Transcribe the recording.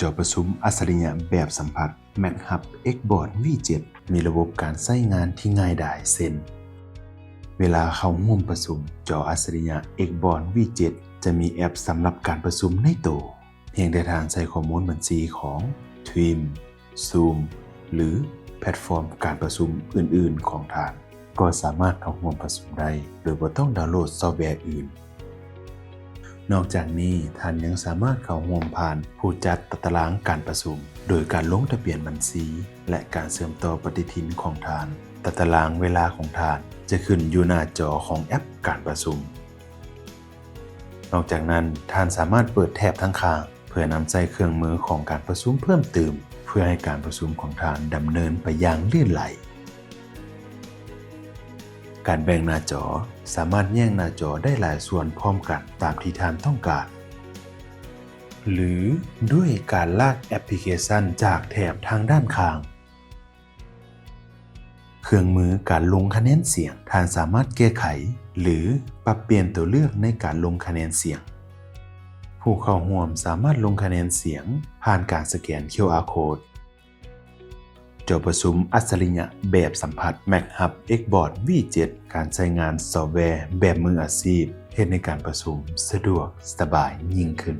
จอประชุมอัจฉริยะแบบสัมผัส MacHub Xboard V7 มีระบบการใช้งานที่ง่ายดายเช่นเวลาเข้าร่วมประชุมจออัจฉริยะ Xboard V7 จะมีแอปสำหรับการประชุมในตัวเพียงแต่ท่านใส่ข้อมูลบัญชีของ Teams Zoom หรือแพลตฟอร์มการประชุมอื่นๆของท่านก็สามารถเข้าร่วมประชุมได้โดยบ่ต้องดาวน์โหลดซอฟต์แวร์อื่นนอกจากนี้ท่านยังสามารถเข้าร่วมผ่านผู้จัดตารางการประชุมโดยการลงทะเบียนบัญชีและการเชื่อมต่อปฏิทินของท่านตารางเวลาของท่านจะขึ้นอยู่หน้าจอของแอปการประชุมนอกจากนั้นท่านสามารถเปิดแถบทั้งข้างเพื่อนำใจเครื่องมือของการประชุมเพิ่มเติมเพื่อให้การประชุมของท่านดำเนินไปอย่างลื่นไหลการแบ่งหน้าจอสามารถแยกหน้าจอได้หลายส่วนพร้อมกันตามที่ท่านต้องการหรือด้วยการลากแอปพลิเคชันจากแถบทางด้านข้างเครื่องมือการลงคะแนนเสียงท่านสามารถแก้ไขหรือปรับเปลี่ยนตัวเลือกในการลงคะแนนเสียงผู้เข้าร่วมสามารถลงคะแนนเสียงผ่านการสแกน QR Code จอประชุมอัจฉริยะแบบสัมผัส MacHub Xboard V7 การใช้งานซอฟต์แวร์แบบมืออาชีพเฮ็ดให้การประชุมสะดวกสบายยิ่งขึ้น